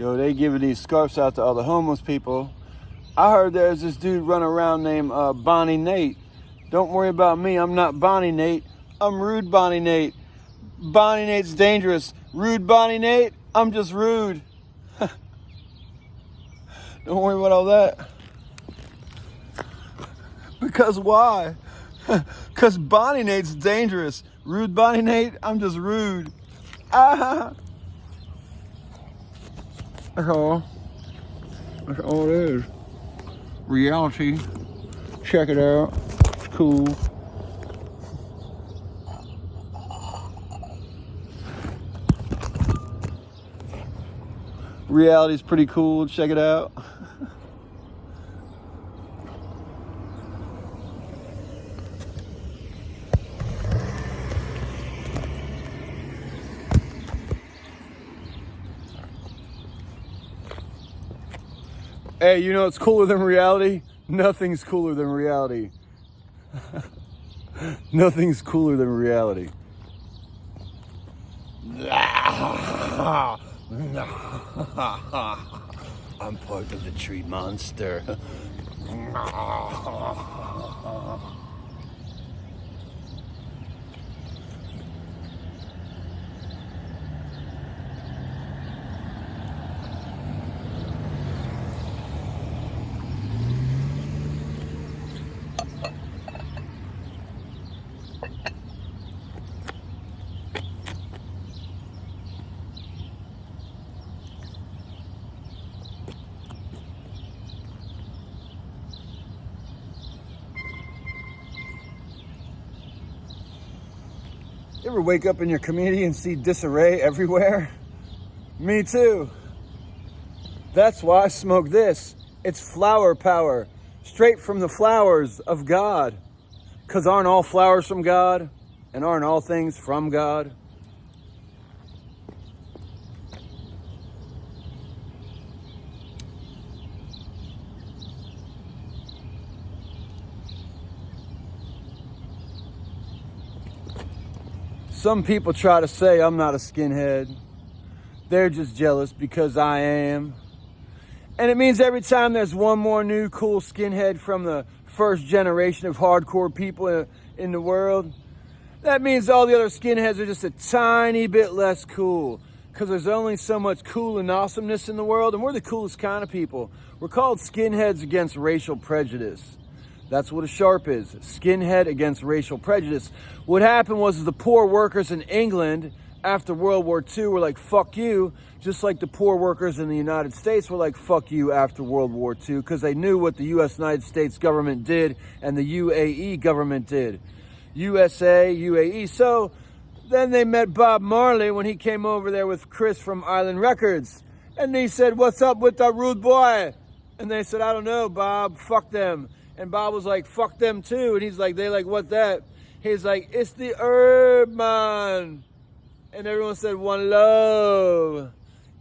Yo, they giving these scarves out to all the homeless people. I heard there's this dude running around named Bonnie Nate. Don't worry about me. I'm not Bonnie Nate. I'm Rude Bonnie Nate. Bonnie Nate's dangerous. Rude Bonnie Nate, I'm just rude. Don't worry about all that. Because why? Because Bonnie Nate's dangerous. Rude Bonnie Nate, I'm just rude. Ah. That's all. That's all it is. Reality. Check it out. It's cool. Reality's pretty cool. Check it out. Hey, you know what's cooler than reality? Nothing's cooler than reality. Nothing's cooler than reality. I'm part of the tree monster. You ever wake up in your community and see disarray everywhere? Me too. That's why I smoke this. It's flower power, straight from the flowers of God. 'Cause aren't all flowers from God? And aren't all things from God? Some people try to say I'm not a skinhead. They're just jealous because I am. And it means every time there's one more new cool skinhead from the first generation of hardcore people in the world, that means all the other skinheads are just a tiny bit less cool. Because there's only so much cool and awesomeness in the world, and we're the coolest kind of people. We're called skinheads against racial prejudice. That's what a sharp is, skinhead against racial prejudice. What happened was the poor workers in England after World War II were like, fuck you, just like the poor workers in the United States were like, fuck you after World War II, because they knew what the United States government did and the UAE government did. USA, UAE. So then they met Bob Marley when he came over there with Chris from Island Records. And he said, what's up with that rude boy? And they said, I don't know, Bob, fuck them. And Bob was like, fuck them too. And he's like, they like, what that? He's like, it's the herb, man. And everyone said, one love.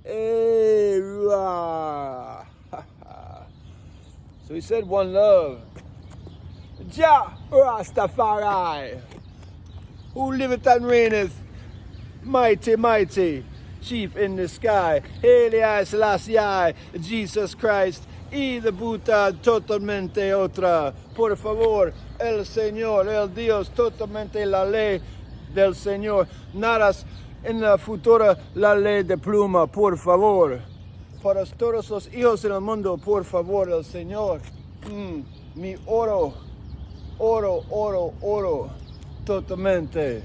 Hey, rah. So he said, one love. Jah Rastafari, who liveth and reigneth, mighty, mighty, chief in the sky, Haile Selassie, Jesus Christ, y de puta totalmente otra. Por favor, el Señor, el Dios, totalmente la ley del Señor. Nadas en la futura la ley de pluma, por favor. Para todos los hijos en el mundo, por favor, el Señor. Mi oro, oro, oro, oro, totalmente.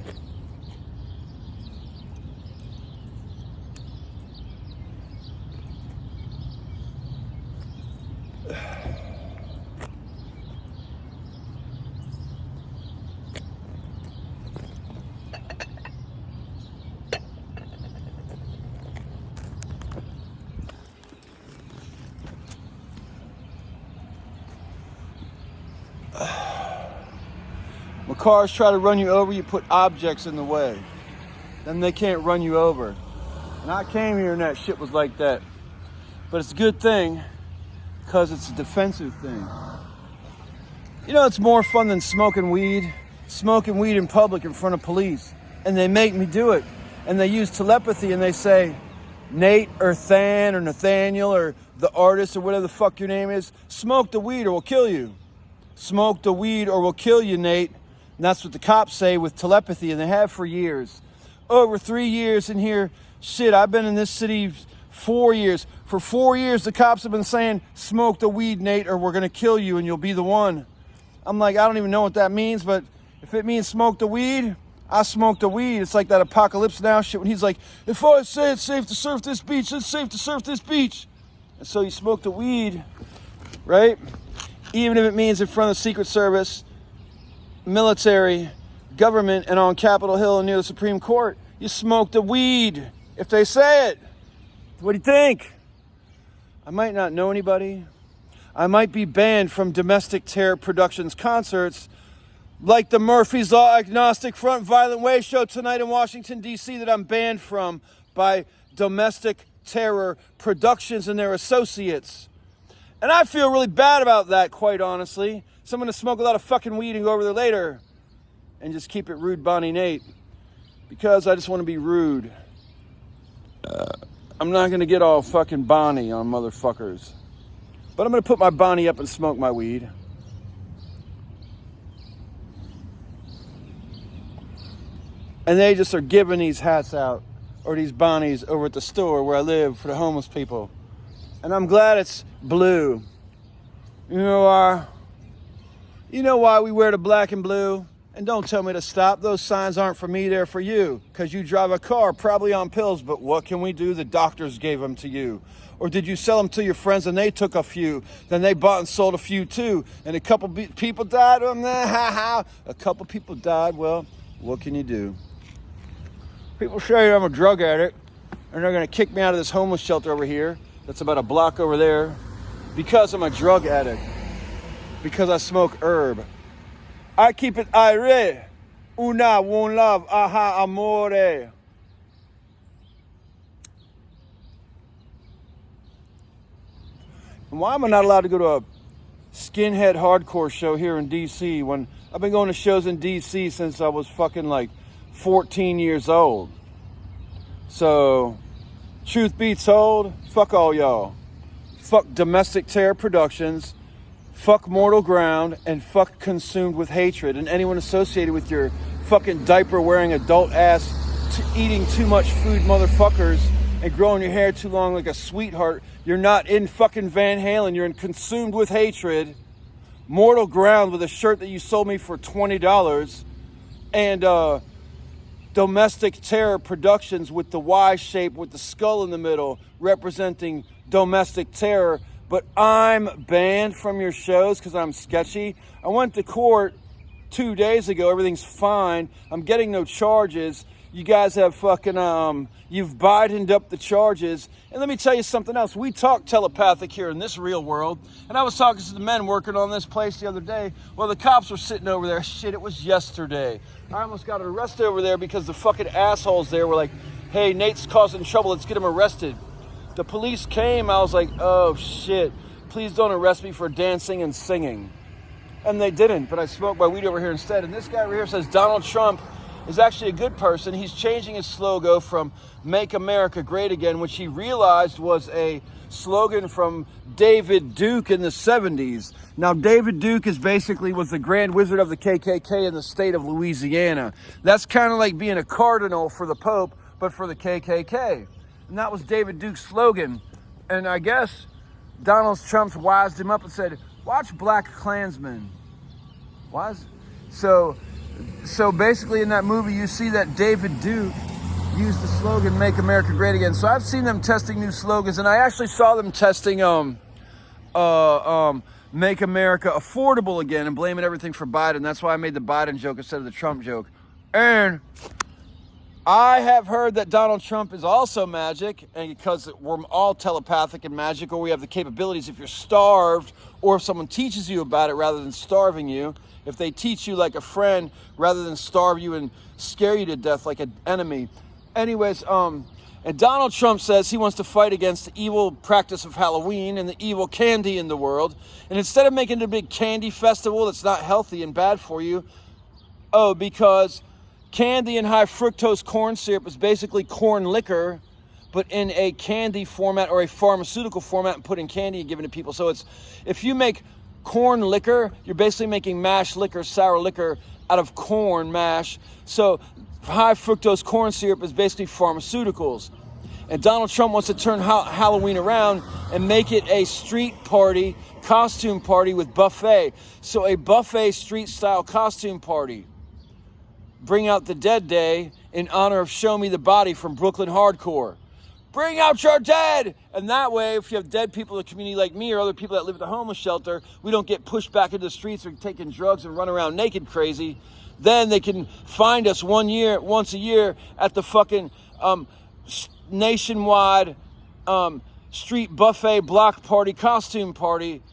When cars try to run you over, you put objects in the way. Then they can't run you over. And I came here and that shit was like that. But it's a good thing because it's a defensive thing. You know, it's more fun than smoking weed. Smoking weed in public in front of police. And they make me do it. And they use telepathy and they say, Nate or Than or Nathaniel or the artist or whatever the fuck your name is, smoke the weed or we'll kill you. Smoke the weed or we'll kill you, Nate. And that's what the cops say with telepathy, and they have for years. Over 3 years in here, shit, I've been in this city 4 years. For 4 years, the cops have been saying, smoke the weed, Nate, or we're gonna kill you and you'll be the one. I'm like, I don't even know what that means, but if it means smoke the weed, I smoke the weed. It's like that Apocalypse Now shit when he's like, if I say it's safe to surf this beach, it's safe to surf this beach. And so you smoke the weed, right? Even if it means in front of the Secret Service, military, government, and on Capitol Hill and near the Supreme Court, you smoke the weed if they say it. What do you think? I might not know anybody. I might be banned from Domestic Terror Productions concerts like the Murphy's Law Agnostic Front Violent Way show tonight in Washington, D.C. that I'm banned from by Domestic Terror Productions and their associates. And I feel really bad about that, quite honestly. So I'm going to smoke a lot of fucking weed and go over there later and just keep it rude Bonnie Nate because I just want to be rude. I'm not going to get all fucking Bonnie on motherfuckers. But I'm going to put my Bonnie up and smoke my weed. And they just are giving these hats out or these Bonnies over at the store where I live for the homeless people. And I'm glad it's blue. You know why? You know why we wear the black and blue? And don't tell me to stop. Those signs aren't for me, they're for you. Because you drive a car, probably on pills, but what can we do? The doctors gave them to you. Or did you sell them to your friends and they took a few? Then they bought and sold a few too. And a couple people died? A couple people died. Well, what can you do? People say I'm a drug addict and they're going to kick me out of this homeless shelter over here that's about a block over there because I'm a drug addict. Because I smoke herb. I keep it aire. Una, one love, aha, amore. And why am I not allowed to go to a skinhead hardcore show here in D.C. when I've been going to shows in D.C. since I was fucking like 14 years old? So, truth be told, fuck all y'all. Fuck Domestic Terror Productions. Fuck Mortal Ground, and fuck Consumed with Hatred, and anyone associated with your fucking diaper-wearing adult ass eating too much food motherfuckers and growing your hair too long like a sweetheart. You're not in fucking Van Halen, you're in Consumed with Hatred, Mortal Ground with a shirt that you sold me for $20, and Domestic Terror Productions with the Y shape with the skull in the middle representing domestic terror. But I'm banned from your shows because I'm sketchy. I went to court 2 days ago. Everything's fine. I'm getting no charges. You guys have fucking, you've Bidened up the charges. And let me tell you something else. We talk telepathic here in this real world. And I was talking to the men working on this place the other day. Well, the cops were sitting over there. Shit, it was yesterday. I almost got arrested over there because the fucking assholes there were like, hey, Nate's causing trouble. Let's get him arrested. The police came, I was like, oh shit, please don't arrest me for dancing and singing. And they didn't, but I smoked my weed over here instead. And this guy over here says Donald Trump is actually a good person. He's changing his slogan from Make America Great Again, which he realized was a slogan from David Duke in the 70s. Now, David Duke was the Grand Wizard of the KKK in the state of Louisiana. That's kind of like being a cardinal for the Pope, but for the KKK. And that was David Duke's slogan. And I guess Donald Trump wised him up and said, watch Black Klansman. So basically in that movie, you see that David Duke used the slogan, Make America Great Again. So I've seen them testing new slogans, and I actually saw them testing Make America Affordable Again and blaming everything for Biden. That's why I made the Biden joke instead of the Trump joke. And I have heard that Donald Trump is also magic, and because we're all telepathic and magic, or we have the capabilities if you're starved, or if someone teaches you about it rather than starving you, if they teach you like a friend rather than starve you and scare you to death like an enemy. Anyways, and Donald Trump says he wants to fight against the evil practice of Halloween and the evil candy in the world. And instead of making it a big candy festival that's not healthy and bad for you, because candy and high fructose corn syrup is basically corn liquor, but in a candy format or a pharmaceutical format and put in candy and giving to people. So it's, if you make corn liquor, you're basically making mash liquor, sour liquor out of corn mash. So high fructose corn syrup is basically pharmaceuticals. And Donald Trump wants to turn Halloween around and make it a street party, costume party with buffet. So a buffet street style costume party. Bring Out the Dead Day in honor of Show Me the Body from Brooklyn Hardcore. Bring out your dead! And that way, if you have dead people in the community like me or other people that live at the homeless shelter, we don't get pushed back into the streets or taking drugs and run around naked crazy. Then they can find us once a year at the fucking nationwide street buffet block party costume party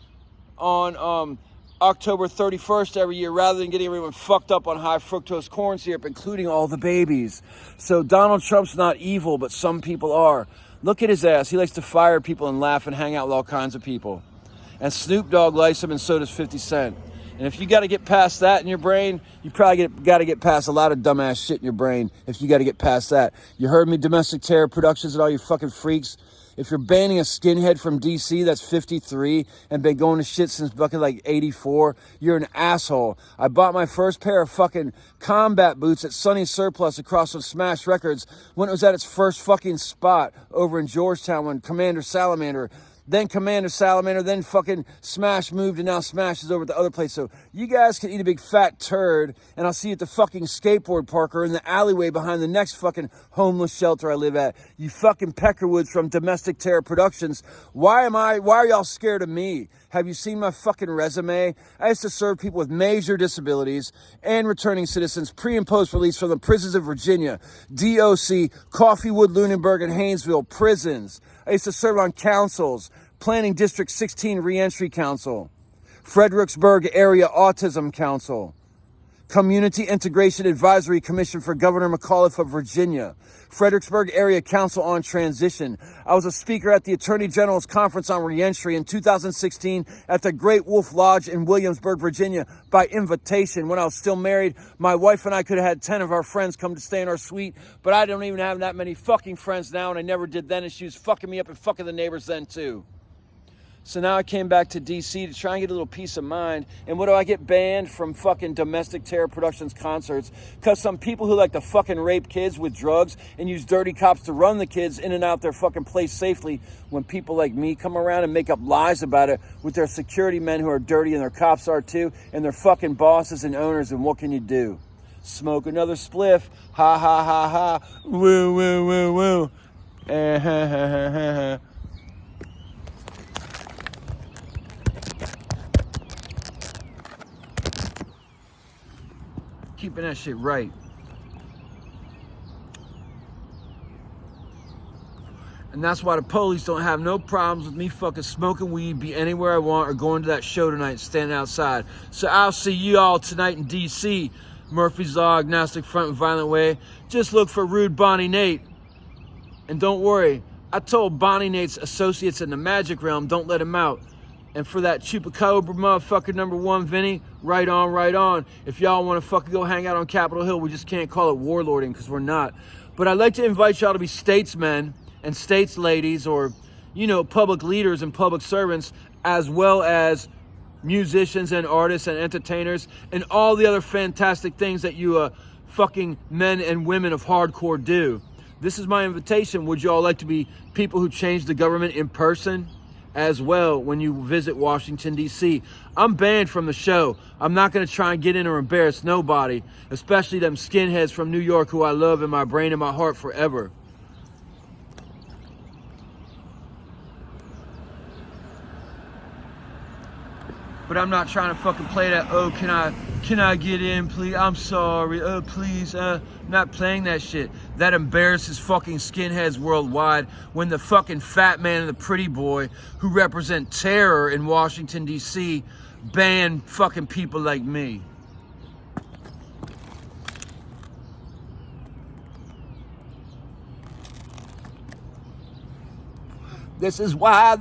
on October 31st every year, rather than getting everyone fucked up on high fructose corn syrup, including all the babies. So Donald Trump's not evil, but some people are. Look at his ass. He likes to fire people and laugh and hang out with all kinds of people. And Snoop Dogg likes him, and so does 50 Cent. And if you got to get past that in your brain, you probably got to get past a lot of dumbass shit in your brain if you got to get past that. You heard me, Domestic Terror Productions and all you fucking freaks. If you're banning a skinhead from DC that's 53 and been going to shit since fucking like 84, you're an asshole. I bought my first pair of fucking combat boots at Sunny Surplus across from Smash Records when it was at its first fucking spot over in Georgetown when Commander Salamander, then fucking Smash moved, and now Smash is over at the other place. So you guys can eat a big fat turd, and I'll see you at the fucking skateboard park or in the alleyway behind the next fucking homeless shelter I live at. You fucking Peckerwoods from Domestic Terror Productions. Why are y'all scared of me? Have you seen my fucking resume? I used to serve people with major disabilities and returning citizens pre and post release from the prisons of Virginia, DOC, Coffeewood, Lunenburg, and Haynesville prisons. I used to serve on councils, Planning District 16 Reentry Council, Fredericksburg Area Autism Council, Community Integration Advisory Commission for Governor McAuliffe of Virginia, Fredericksburg Area Council on Transition. I was a speaker at the Attorney General's Conference on Reentry in 2016 at the Great Wolf Lodge in Williamsburg, Virginia, by invitation. When I was still married, my wife and I could have had 10 of our friends come to stay in our suite, but I don't even have that many fucking friends now, and I never did then, and she was fucking me up and fucking the neighbors then too. So now I came back to DC to try and get a little peace of mind. And what do? I get banned from fucking Domestic Terror Productions concerts because some people who like to fucking rape kids with drugs and use dirty cops to run the kids in and out their fucking place safely, when people like me come around and make up lies about it with their security men who are dirty, and their cops are too, and their fucking bosses and owners, and what can you do? Smoke another spliff. Ha ha ha ha. Woo woo woo woo. Ha ha ha ha ha. Keeping that shit right. And that's why the police don't have no problems with me fucking smoking weed, be anywhere I want, or going to that show tonight, standing outside. So I'll see you all tonight in DC. Murphy's Law, Agnostic Front, and Violent Way. Just look for Rude Bonnie Nate. And don't worry, I told Bonnie Nate's associates in the Magic Realm, don't let him out. And for that Chupacabra motherfucker #1, Vinny, right on, right on. If y'all want to fucking go hang out on Capitol Hill, we just can't call it warlording because we're not. But I'd like to invite y'all to be statesmen and statesladies, or, you know, public leaders and public servants, as well as musicians and artists and entertainers and all the other fantastic things that you fucking men and women of hardcore do. This is my invitation. Would you all like to be people who change the government in person as well when you visit Washington, D.C.? I'm banned from the show. I'm not going to try and get in or embarrass nobody, especially them skinheads from New York who I love in my brain and my heart forever. But I'm not trying to fucking play that, oh, can I get in, please? I'm sorry, oh, please. Not playing that shit. That embarrasses fucking skinheads worldwide when the fucking fat man and the pretty boy who represent terror in Washington, D.C. ban fucking people like me. This is why I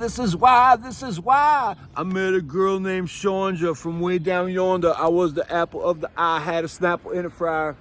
met a girl named Shonja from way down yonder. I was the apple of the eye, had a Snapple in a fryer.